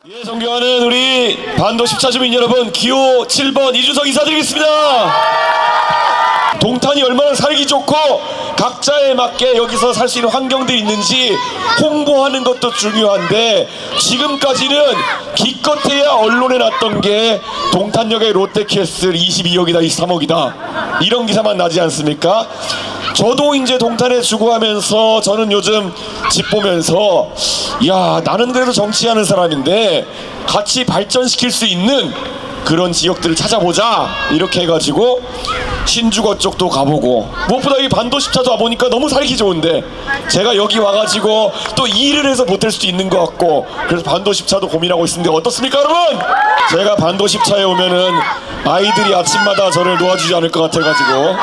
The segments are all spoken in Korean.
예, 존경하는 우리 반도 10차 주민 여러분, 기호 7번 이준석 인사드리겠습니다. 동탄이 얼마나 살기 좋고 각자에 맞게 여기서 살 수 있는 환경들이 있는지 홍보하는 것도 중요한데, 지금까지는 기껏해야 언론에 났던 게 동탄역의 롯데캐슬 22억이다 23억이다 이런 기사만 나지 않습니까? 저도 이제 동탄에 주거하면서 저는 요즘 집 보면서, 야, 나는 그래도 정치하는 사람인데 같이 발전시킬 수 있는 그런 지역들을 찾아보자 이렇게 해가지고 신주거 쪽도 가보고, 무엇보다 이 반도 10차도 와보니까 너무 살기 좋은데 제가 여기 와가지고 또 일을 해서 보탤 수도 있는 것 같고, 그래서 반도 10차도 고민하고 있는데 어떻습니까 여러분? 제가 반도 10차에 오면은 아이들이 아침마다 저를 놓아주지 않을 것 같아가지고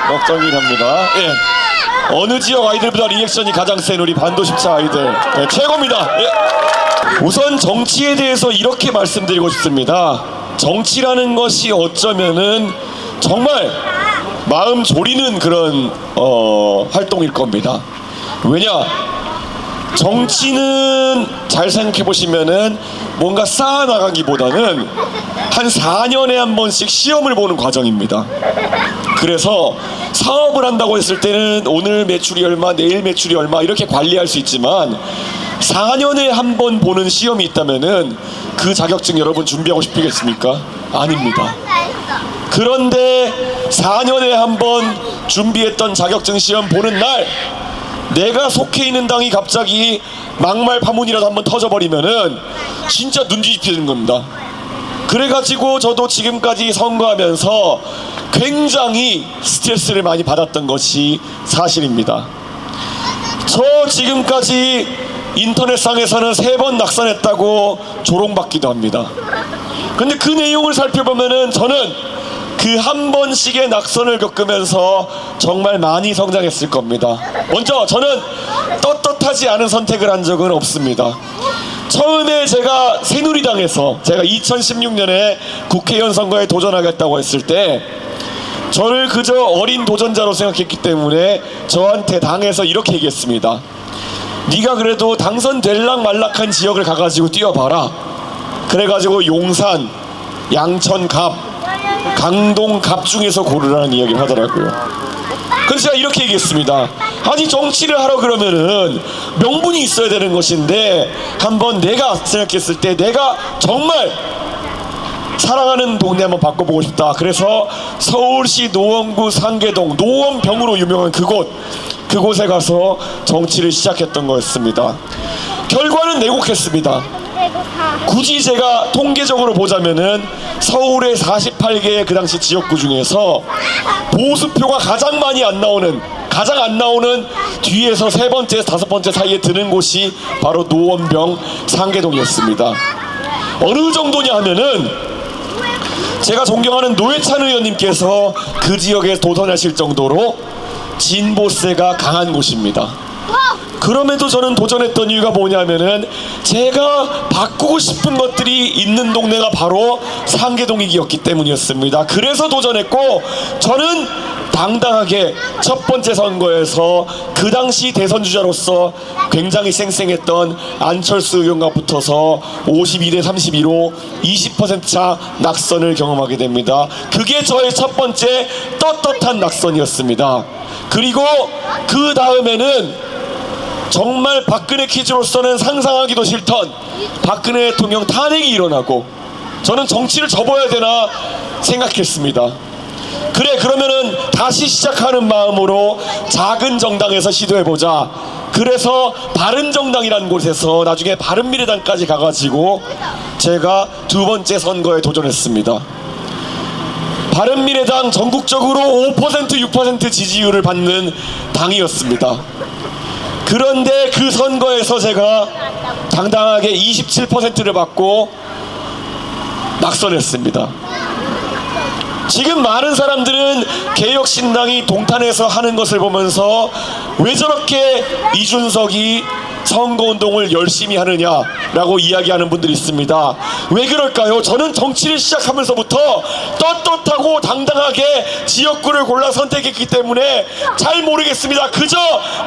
걱정이 됩니다. 예. 어느 지역 아이들보다 리액션이 가장 센 우리 반도 10차 아이들, 예, 최고입니다. 예. 우선 정치에 대해서 이렇게 말씀드리고 싶습니다. 정치라는 것이 어쩌면은 정말 마음 졸이는 그런 활동일 겁니다. 왜냐? 정치는 잘 생각해 보시면은 뭔가 쌓아나가기보다는 한 4년에 한 번씩 시험을 보는 과정입니다. 그래서 사업을 한다고 했을 때는 오늘 매출이 얼마, 내일 매출이 얼마 이렇게 관리할 수 있지만 4년에 한 번 보는 시험이 있다면은 그 자격증 여러분 준비하고 싶으겠습니까? 아닙니다. 그런데 4년에 한 번 준비했던 자격증 시험 보는 날 내가 속해 있는 당이 갑자기 막말 파문이라도 한번 터져버리면은 진짜 눈 뒤집히는 겁니다. 그래가지고 저도 지금까지 선거하면서 굉장히 스트레스를 많이 받았던 것이 사실입니다. 저 지금까지 인터넷상에서는 3번 낙선했다고 조롱받기도 합니다. 근데 그 내용을 살펴보면은 저는 그 한 번씩의 낙선을 겪으면서 정말 많이 성장했을 겁니다. 먼저 저는 떳떳하지 않은 선택을 한 적은 없습니다. 처음에 제가 새누리당에서 제가 2016년에 국회의원 선거에 도전하겠다고 했을 때 저를 그저 어린 도전자로 생각했기 때문에 저한테 당에서 이렇게 얘기했습니다. 네가 그래도 당선될락 말락한 지역을 가가지고 뛰어봐라. 그래가지고 용산, 양천 갑, 강동 갑 중에서 고르라는 이야기를 하더라고요. 그래서 제가 이렇게 얘기했습니다. 아니, 정치를 하러 그러면은 명분이 있어야 되는 것인데 한번 내가 생각했을 때 내가 정말 사랑하는 동네 한번 바꿔보고 싶다. 그래서 서울시 노원구 상계동 노원병으로 유명한 그곳에 가서 정치를 시작했던 거였습니다. 결과는 내곡했습니다. 굳이 제가 통계적으로 보자면은 서울의 48개의 그 당시 지역구 중에서 보수표가 가장 안 나오는 뒤에서 3번째, 5번째 사이에 드는 곳이 바로 노원병 상계동이었습니다. 어느 정도냐 하면은 제가 존경하는 노회찬 의원님께서 그 지역에 도전하실 정도로 진보세가 강한 곳입니다. 그럼에도 저는 도전했던 이유가 뭐냐면은 제가 바꾸고 싶은 것들이 있는 동네가 바로 상계동이었기 때문이었습니다. 그래서 도전했고, 저는 당당하게 첫 번째 선거에서 그 당시 대선주자로서 굉장히 쌩쌩했던 안철수 의원과 붙어서 52대 32로 20%차 낙선을 경험하게 됩니다. 그게 저의 첫 번째 떳떳한 낙선이었습니다. 그리고 그 다음에는 정말 박근혜 퀴즈로서는 상상하기도 싫던 박근혜 대통령 탄핵이 일어나고 저는 정치를 접어야 되나 생각했습니다. 그래, 그러면은 다시 시작하는 마음으로 작은 정당에서 시도해보자. 그래서 바른정당이라는 곳에서 나중에 바른미래당까지 가가지고 제가 2번째 선거에 도전했습니다. 바른미래당 전국적으로 5% 6% 지지율을 받는 당이었습니다. 그런데 그 선거에서 제가 당당하게 27%를 받고 낙선했습니다. 지금 많은 사람들은 개혁신당이 동탄에서 하는 것을 보면서 왜 저렇게 이준석이 선거운동을 열심히 하느냐라고 이야기하는 분들이 있습니다. 왜 그럴까요? 저는 정치를 시작하면서부터 떳떳하고 당당하게 지역구를 골라 선택했기 때문에 잘 모르겠습니다. 그저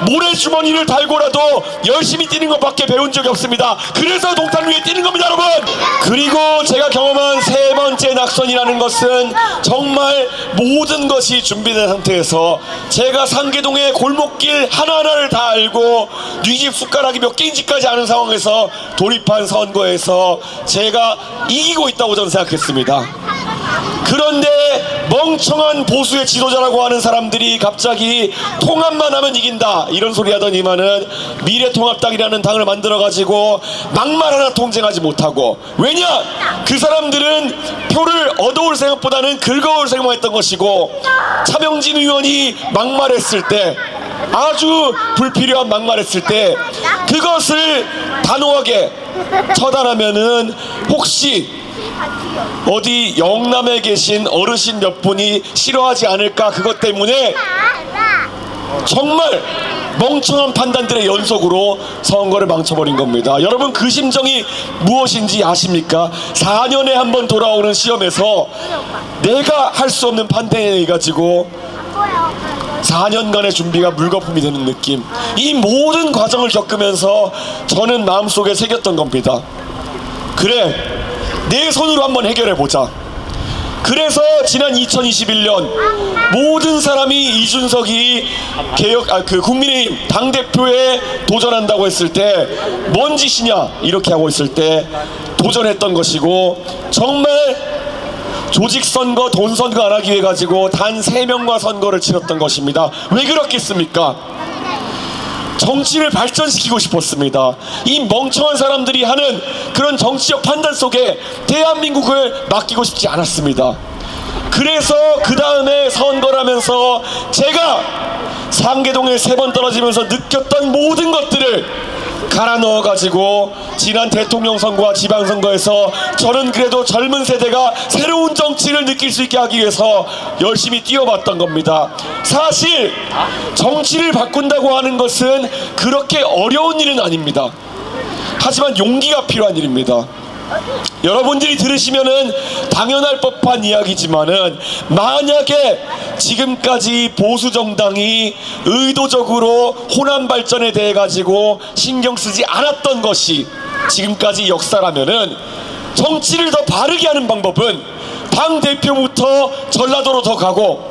모래주머니를 달고라도 열심히 뛰는 것밖에 배운 적이 없습니다. 그래서 동탄 위에 뛰는 겁니다, 여러분. 그리고 제가 경험한 세 번째 낙선이라는 것은 정말 모든 것이 준비된 상태에서 제가 상계동의 골목길 하나하나를 다 알고 뉘집 숟가락이 몇 개인지까지 아는 상황에서 돌입한 선거에서 제가 이기고 있다고 저는 생각했습니다. 그런데 멍청한 보수의 지도자라고 하는 사람들이 갑자기 통합만 하면 이긴다 이런 소리 하더니만은 미래통합당이라는 당을 만들어가지고 막말 하나 통쟁하지 못하고, 왜냐? 그 사람들은 표를 얻어올 생각보다는 긁어올 생각만 했던 것이고, 차명진 의원이 막말했을 때, 아주 불필요한 막말했을 때 그것을 단호하게 처단하면은 혹시 어디 영남에 계신 어르신 몇 분이 싫어하지 않을까, 그것 때문에 정말 멍청한 판단들의 연속으로 선거를 망쳐버린 겁니다. 여러분, 그 심정이 무엇인지 아십니까? 4년에 한 번 돌아오는 시험에서 내가 할 수 없는 판단을 가지고 4년간의 준비가 물거품이 되는 느낌. 이 모든 과정을 겪으면서 저는 마음속에 새겼던 겁니다. 그래, 내 손으로 한번 해결해보자. 그래서 지난 2021년 모든 사람이 이준석이 국민의힘 당대표에 도전한다고 했을 때 뭔 짓이냐 이렇게 하고 있을 때 도전했던 것이고, 정말 조직선거, 돈선거 안 하기 위해 가지고 단 3명과 선거를 치렀던 것입니다. 왜 그렇겠습니까? 정치를 발전시키고 싶었습니다. 이 멍청한 사람들이 하는 그런 정치적 판단 속에 대한민국을 맡기고 싶지 않았습니다. 그래서 그 다음에 선거를 하면서 제가 상계동에 3번 떨어지면서 느꼈던 모든 것들을 갈아 넣어가지고 지난 대통령 선거와 지방선거에서 저는 그래도 젊은 세대가 새로운 정치를 느낄 수 있게 하기 위해서 열심히 뛰어봤던 겁니다. 사실 정치를 바꾼다고 하는 것은 그렇게 어려운 일은 아닙니다. 하지만 용기가 필요한 일입니다. 여러분들이 들으시면은 당연할 법한 이야기지만은, 만약에 지금까지 보수 정당이 의도적으로 호남 발전에 대해 가지고 신경 쓰지 않았던 것이 지금까지 역사라면은, 정치를 더 바르게 하는 방법은 당 대표부터 전라도로 더 가고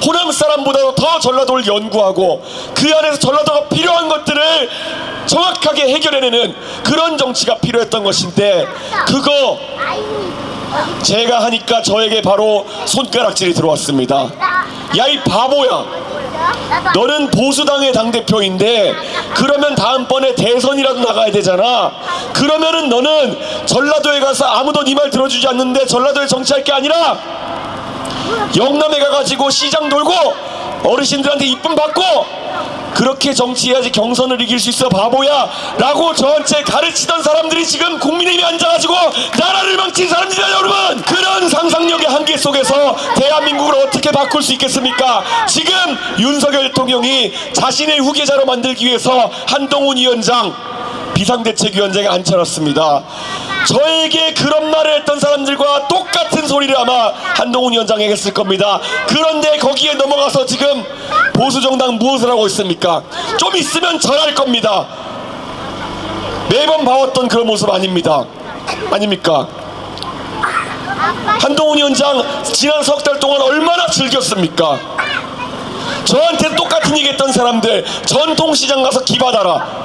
호남 사람보다도 더 전라도를 연구하고 그 안에서 전라도가 필요한 것들을 정확하게 해결해내는 그런 정치가 필요했던 것인데, 그거 제가 하니까 저에게 바로 손가락질이 들어왔습니다. 야, 이 바보야, 너는 보수당의 당대표인데 그러면 다음번에 대선이라도 나가야 되잖아. 그러면은 너는 전라도에 가서 아무도 네 말 들어주지 않는데 전라도에 정치할 게 아니라 영남에 가가지고 시장 돌고 어르신들한테 이쁨 받고 그렇게 정치해야지 경선을 이길 수 있어, 바보야 라고 저한테 가르치던 사람들이 지금 국민의힘에 앉아가지고 나라를 망친 사람들이야. 여러분, 그런 상상력의 한계 속에서 대한민국을 어떻게 바꿀 수 있겠습니까? 지금 윤석열 대통령이 자신의 후계자로 만들기 위해서 한동훈 위원장 비상대책위원장에 앉혀놨습니다. 저에게 그런 말을 했던 사람들과 똑같은 소리를 아마 한동훈 위원장에게 했을 겁니다. 그런데 거기에 넘어가서 지금 보수정당 무엇을 하고 있습니까? 좀 있으면 절할 겁니다. 매번 봐왔던 그런 모습 아닙니다. 아닙니까? 한동훈 위원장 지난 석 달 동안 얼마나 즐겼습니까? 저한테 똑같은 얘기 했던 사람들, 전통시장 가서 기 받아라.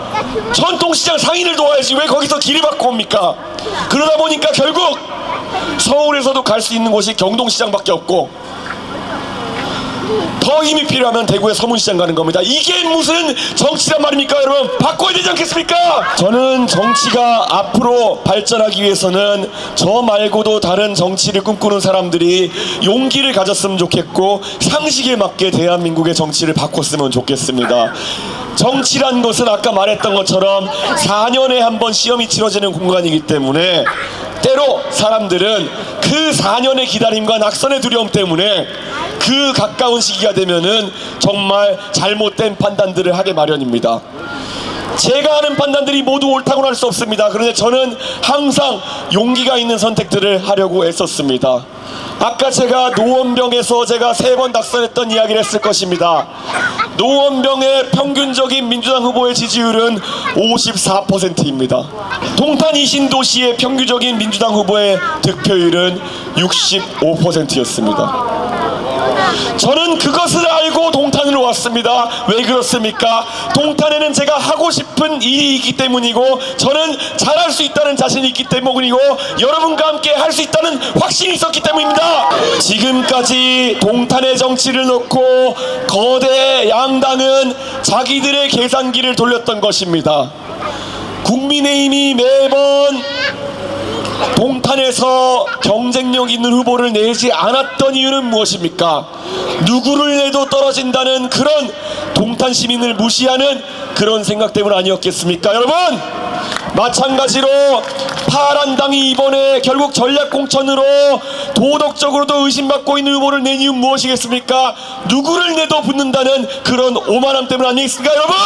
전통시장 상인을 도와야지 왜 거기서 기를 받고 옵니까? 그러다 보니까 결국 서울에서도 갈 수 있는 곳이 경동시장밖에 없고, 더 힘이 필요하면 대구의 서문시장 가는 겁니다. 이게 무슨 정치란 말입니까? 여러분, 바꿔야 되지 않겠습니까? 저는 정치가 앞으로 발전하기 위해서는 저 말고도 다른 정치를 꿈꾸는 사람들이 용기를 가졌으면 좋겠고, 상식에 맞게 대한민국의 정치를 바꿨으면 좋겠습니다. 정치란 것은 아까 말했던 것처럼 4년에 한 번 시험이 치러지는 공간이기 때문에 때로 사람들은 그 4년의 기다림과 낙선의 두려움 때문에 그 가까운 시기가 되면은 정말 잘못된 판단들을 하게 마련입니다. 제가 하는 판단들이 모두 옳다고는 할 수 없습니다. 그런데 저는 항상 용기가 있는 선택들을 하려고 애썼습니다. 아까 제가 노원병에서 제가 3번 낙선했던 이야기를 했을 것입니다. 노원병의 평균적인 민주당 후보의 지지율은 54%입니다. 동탄 이신도시의 평균적인 민주당 후보의 득표율은 65%였습니다. 저는 그것을 알고 동탄으로 왔습니다. 왜 그렇습니까? 동탄에는 제가 하고 싶은 일이 있기 때문이고, 저는 잘할 수 있다는 자신이 있기 때문이고, 여러분과 함께 할 수 있다는 확신이 있었기 때문입니다. 지금까지 동탄의 정치를 놓고 거대 양당은 자기들의 계산기를 돌렸던 것입니다. 국민의힘이 매번 동탄에서 경쟁력 있는 후보를 내지 않았던 이유는 무엇입니까? 누구를 내도 떨어진다는 그런 동탄 시민을 무시하는 그런 생각 때문 아니었겠습니까? 여러분, 마찬가지로 파란당이 이번에 결국 전략공천으로 도덕적으로도 의심받고 있는 후보를 낸 이유는 무엇이겠습니까? 누구를 내도 붙는다는 그런 오만함 때문 아니겠습니까? 여러분,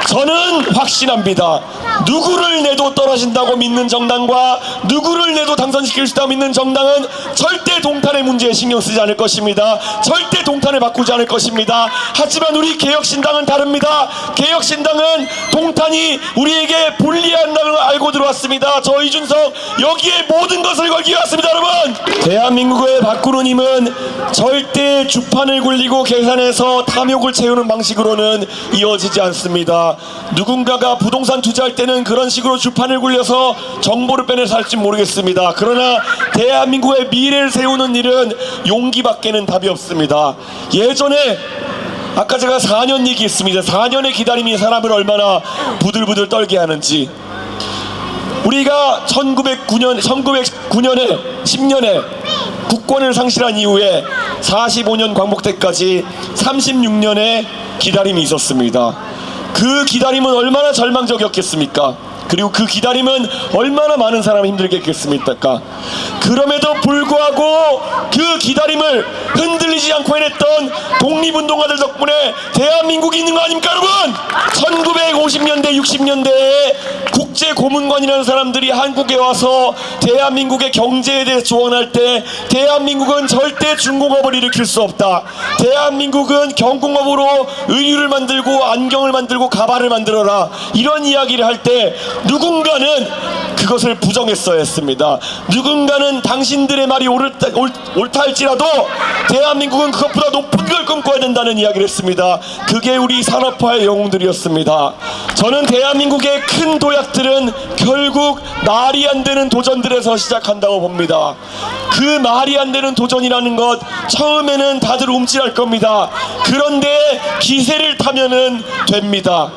저는 확신합니다. 누구를 내도 떨어진다고 믿는 정당과 누구를 내도 당선시킬 수 있다고 믿는 정당은 절대 동탄의 문제에 신경 쓰지 않을 것입니다. 절대 동탄을 바꾸지 않을 것입니다. 하지만 우리 개혁신당은 다릅니다. 개혁신당은 동탄이 우리에게 불리한다는 걸 알고 들어왔습니다. 저 이준석 여기에 모든 것을 걸기 왔습니다. 여러분, 대한민국을 바꾸는 힘은 절대 주판을 굴리고 계산해서 탐욕을 채우는 방식으로는 이어지지 않습니다. 누군가가 부동산 투자할 때는 그런 식으로 주판을 굴려서 정보를 빼내서 할지 모르겠습니다. 그러나 대한민국의 미래를 세우는 일은 용기밖에는 답이 없습니다. 예전에 아까 제가 4년 얘기했습니다. 4년의 기다림이 사람을 얼마나 부들부들 떨게 하는지. 우리가 1909년에 10년에 국권을 상실한 이후에 45년 광복 때까지 36년의 기다림이 있었습니다. 그 기다림은 얼마나 절망적이었겠습니까? 그리고 그 기다림은 얼마나 많은 사람이 힘들게 했겠습니까? 그럼에도 불구하고 그 기다림을 흔들리지 않고 해냈던 독립운동가들 덕분에 대한민국이 있는 거 아닙니까, 여러분? 1950년대 60년대에 국제고문관이라는 사람들이 한국에 와서 대한민국의 경제에 대해 조언할 때, 대한민국은 절대 중공업을 일으킬 수 없다, 대한민국은 경공업으로 의류를 만들고 안경을 만들고 가발을 만들어라, 이런 이야기를 할 때 누군가는 그것을 부정했어야 했습니다. 누군가는 당신들의 말이 옳다 할지라도 대한민국은 그것보다 높은 걸 꿈꿔야 된다는 이야기를 했습니다. 그게 우리 산업화의 영웅들이었습니다. 저는 대한민국의 큰 도약들은 결국 말이 안 되는 도전들에서 시작한다고 봅니다. 그 말이 안 되는 도전이라는 것 처음에는 다들 움찔할 겁니다. 그런데 기세를 타면은 됩니다.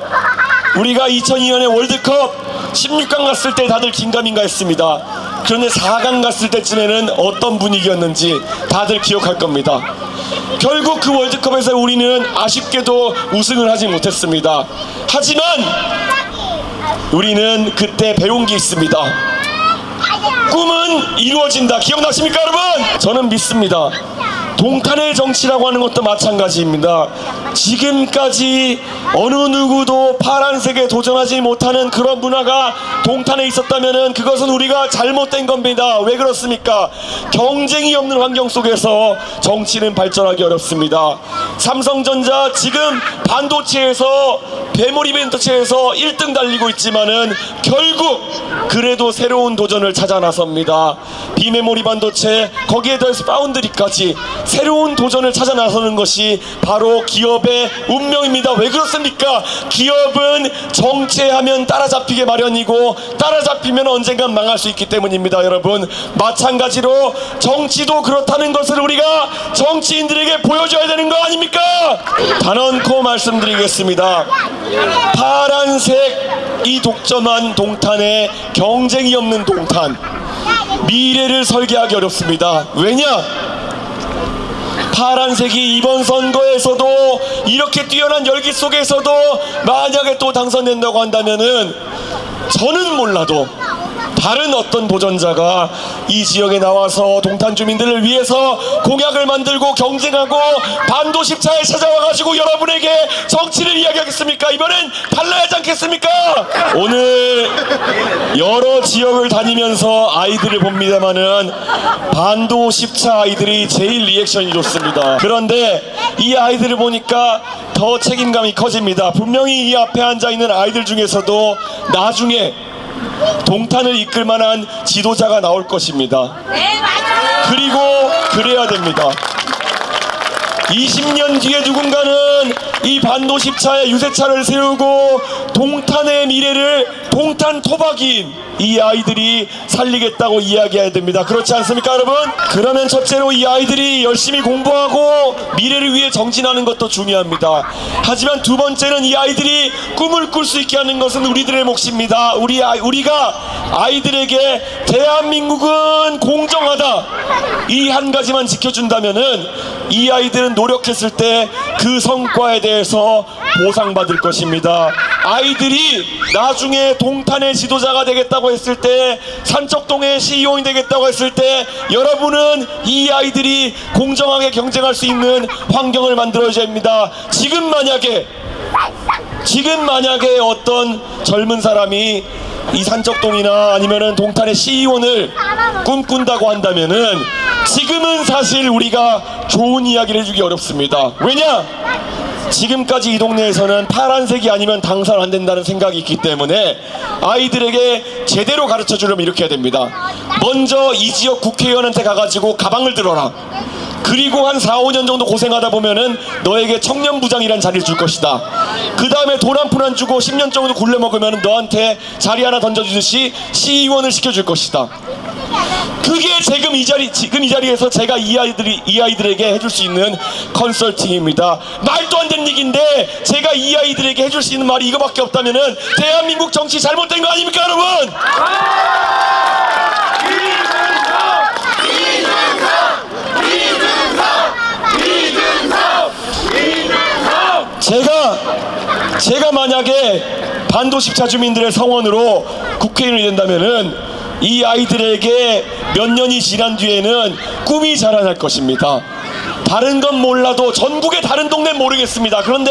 우리가 2002년에 월드컵 16강 갔을 때 다들 긴가민가 했습니다. 그런데 4강 갔을 때쯤에는 어떤 분위기였는지 다들 기억할 겁니다. 결국 그 월드컵에서 우리는 아쉽게도 우승을 하지 못했습니다. 하지만 우리는 그때 배운 게 있습니다. 꿈은 이루어진다. 기억나십니까, 여러분? 저는 믿습니다. 동탄의 정치라고 하는 것도 마찬가지입니다. 지금까지 어느 누구도 파란색에 도전하지 못하는 그런 문화가 동탄에 있었다면 그것은 우리가 잘못된 겁니다. 왜 그렇습니까? 경쟁이 없는 환경 속에서 정치는 발전하기 어렵습니다. 삼성전자 지금 반도체에서 메모리 반도체에서 1등 달리고 있지만은 결국 그래도 새로운 도전을 찾아 나섭니다. 비메모리 반도체, 거기에 더해서 파운드리까지 새로운 도전을 찾아 나서는 것이 바로 기업의 운명입니다. 왜 그렇습니까? 기업은 정체하면 따라잡히게 마련이고 따라잡히면 언젠간 망할 수 있기 때문입니다. 여러분, 마찬가지로 정치도 그렇다는 것을 우리가 정치인들에게 보여줘야 되는 거 아닙니까? 단언코 말씀드리겠습니다. 파란색 이 독점한 동탄에 경쟁이 없는 동탄, 미래를 설계하기 어렵습니다. 왜냐? 파란색이 이번 선거에서도 이렇게 뛰어난 열기 속에서도 만약에 또 당선된다고 한다면은 저는 몰라도 다른 어떤 도전자가 이 지역에 나와서 동탄 주민들을 위해서 공약을 만들고 경쟁하고 반도십차에 찾아와가지고 여러분에게 정치를 이야기하겠습니까? 이번엔 달라야 하지 않겠습니까? 오늘 여러 지역을 다니면서 아이들을 봅니다마는 반도십차 아이들이 제일 리액션이 좋습니다. 그런데 이 아이들을 보니까 더 책임감이 커집니다. 분명히 이 앞에 앉아있는 아이들 중에서도 나중에 동탄을 이끌 만한 지도자가 나올 것입니다. 네, 맞아요. 그리고 그래야 됩니다. 20년 뒤에 누군가는 이 반도십차에 유세차를 세우고 동탄의 미래를 동탄 토박이인 이 아이들이 살리겠다고 이야기해야 됩니다. 그렇지 않습니까, 여러분? 그러면 첫째로 이 아이들이 열심히 공부하고 미래를 위해 정진하는 것도 중요합니다. 하지만 두 번째는 이 아이들이 꿈을 꿀 수 있게 하는 것은 우리들의 몫입니다. 우리가 아이들에게 대한민국은 공정하다 이 한 가지만 지켜준다면은 이 아이들은 노력했을 때 그 성과에 대해서 보상받을 것입니다. 아이들이 나중에 동탄의 지도자가 되겠다고 했을 때, 산적동의 CEO이 되겠다고 했을 때 여러분은 이 아이들이 공정하게 경쟁할 수 있는 환경을 만들어줘야 합니다. 지금 만약에 어떤 젊은 사람이 이 산적동이나 아니면은 동탄의 CEO를 꿈꾼다고 한다면은 지금은 사실 우리가 좋은 이야기를 해주기 어렵습니다. 왜냐? 지금까지 이 동네에서는 파란색이 아니면 당선 안 된다는 생각이 있기 때문에 아이들에게 제대로 가르쳐 주려면 이렇게 해야 됩니다. 먼저 이 지역 국회의원한테 가가지고 가방을 들어라. 그리고 한 4, 5년 정도 고생하다 보면은 너에게 청년부장이란 자리를 줄 것이다. 그 다음에 돈 한 푼 안 주고 10년 정도 굴려먹으면 너한테 자리 하나 던져주듯이 시의원을 시켜줄 것이다. 그게 지금 이 자리에서 제가 이 아이들에게 해줄 수 있는 컨설팅입니다. 말도 안 되는 얘기인데 제가 이 아이들에게 해줄 수 있는 말이 이거밖에 없다면은 대한민국 정치 잘못된 거 아닙니까, 여러분? 제가 만약에 반도십차 주민들의 성원으로 국회의원이 된다면은 이 아이들에게 몇 년이 지난 뒤에는 꿈이 자라날 것입니다. 다른 건 몰라도 전국의 다른 동네는 모르겠습니다. 그런데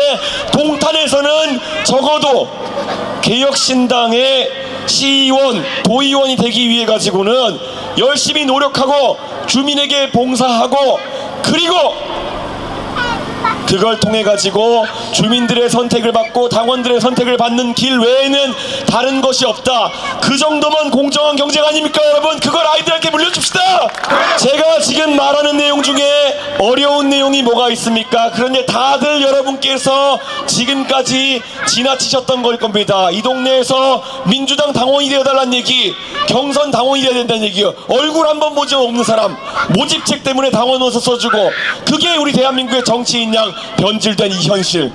동탄에서는 적어도 개혁신당의 시의원, 도의원이 되기 위해 가지고는 열심히 노력하고 주민에게 봉사하고 그리고 그걸 통해 가지고 주민들의 선택을 받고 당원들의 선택을 받는 길 외에는 다른 것이 없다. 그 정도면 공정한 경쟁 아닙니까, 여러분? 그걸 아이들한테 물려줍시다. 제가 지금 말하는 내용 중에 어려운 내용이 뭐가 있습니까? 그런데 다들 여러분께서 지금까지 지나치셨던 걸 겁니다. 이 동네에서 민주당 당원이 되어달라는 얘기, 경선 당원이 되어야 된다는 얘기요. 얼굴 한번 보지 없는 사람 모집책 때문에 당원원서 써주고, 그게 우리 대한민국의 정치인 양 변질된 이 현실,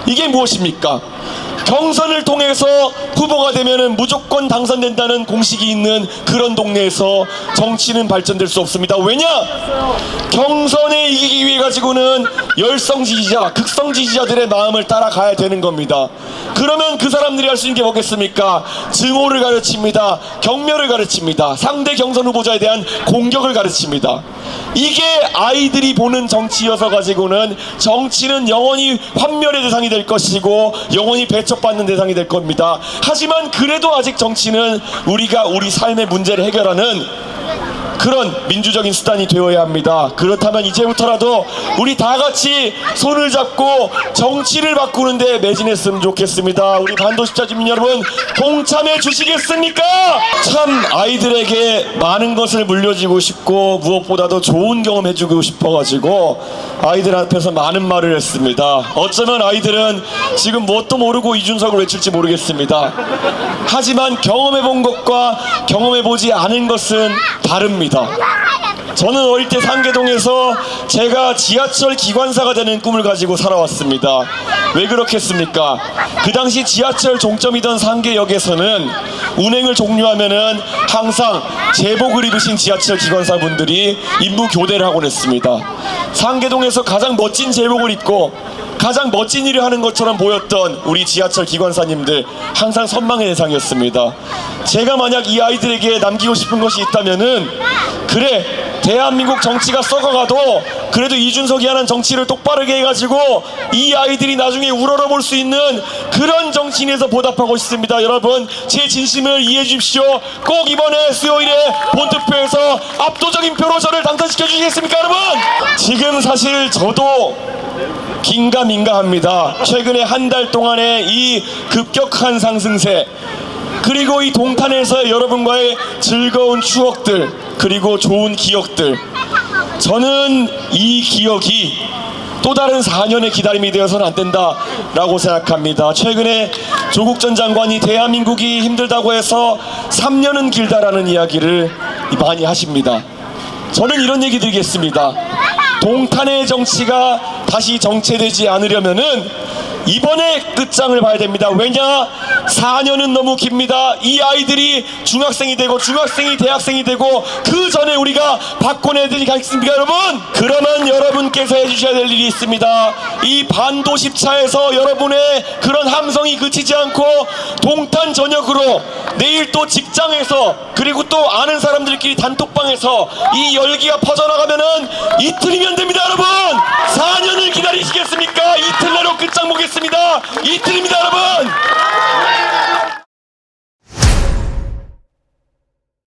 이게 무엇입니까? 경선을 통해서 후보가 되면은 무조건 당선된다는 공식이 있는 그런 동네에서 정치는 발전될 수 없습니다. 왜냐? 경선에 이기기 위해 가지고는 열성 지지자, 극성 지지자들의 마음을 따라가야 되는 겁니다. 그러면 그 사람들이 할 수 있는 게 뭐겠습니까? 증오를 가르칩니다. 경멸을 가르칩니다. 상대 경선 후보자에 대한 공격을 가르칩니다. 이게 아이들이 보는 정치여서 가지고는 정치는 영원히 환멸의 대상이 될 것이고 영원히 배척받는 대상이 될 겁니다. 하지만 그래도 아직 정치는 우리가 우리 삶의 문제를 해결하는 그런 민주적인 수단이 되어야 합니다. 그렇다면 이제부터라도 우리 다 같이 손을 잡고 정치를 바꾸는데 매진했으면 좋겠습니다. 우리 반도십차 주민 여러분, 동참해 주시겠습니까? 참 아이들에게 많은 것을 물려주고 싶고 무엇보다도 좋은 경험 해주고 싶어가지고 아이들 앞에서 많은 말을 했습니다. 어쩌면 아이들은 지금 뭣도 모르고 이준석을 외칠지 모르겠습니다. 하지만 경험해본 것과 경험해보지 않은 것은 다릅니다. 저는 어릴 때 상계동에서 제가 지하철 기관사가 되는 꿈을 가지고 살아왔습니다. 왜 그렇겠습니까? 그 당시 지하철 종점이던 상계역에서는 운행을 종료하면은 항상 제복을 입으신 지하철 기관사분들이 임무 교대를 하곤 했습니다. 상계동에서 가장 멋진 제복을 입고 가장 멋진 일을 하는 것처럼 보였던 우리 지하철 기관사님들 항상 선망의 대상이었습니다. 제가 만약 이 아이들에게 남기고 싶은 것이 있다면은, 그래, 대한민국 정치가 썩어가도 그래도 이준석이 하는 정치를 똑바르게 해가지고 이 아이들이 나중에 우러러볼 수 있는 그런 정치인에서 보답하고 싶습니다. 여러분, 제 진심을 이해해 주십시오. 꼭 이번에 수요일에 본투표에서 압도적인 표로 저를 당선시켜 주시겠습니까, 여러분? 지금 사실 저도 긴가민가합니다. 최근에 한 달 동안의 이 급격한 상승세, 그리고 이 동탄에서의 여러분과의 즐거운 추억들, 그리고 좋은 기억들, 저는 이 기억이 또 다른 4년의 기다림이 되어서는 안 된다라고 생각합니다. 최근에 조국 전 장관이 대한민국이 힘들다고 해서 3년은 길다라는 이야기를 많이 하십니다. 저는 이런 얘기 드리겠습니다. 동탄의 정치가 다시 정체되지 않으려면은 이번에 끝장을 봐야 됩니다. 왜냐? 4년은 너무 깁니다. 이 아이들이 중학생이 되고 중학생이 대학생이 되고 그 전에 우리가 바꿔내야 되지 않겠습니까, 여러분? 그러면 여러분께서 해주셔야 될 일이 있습니다. 이 반도십차에서 여러분의 그런 함성이 그치지 않고 동탄 전역으로, 내일 또 직장에서, 그리고 또 아는 사람들끼리 단톡방에서 이 열기가 퍼져나가면은 이틀이면 됩니다, 여러분. 4년을 기다리시겠습니까? 이틀 내로 끝장 보겠습니다. 이틀입니다, 여러분.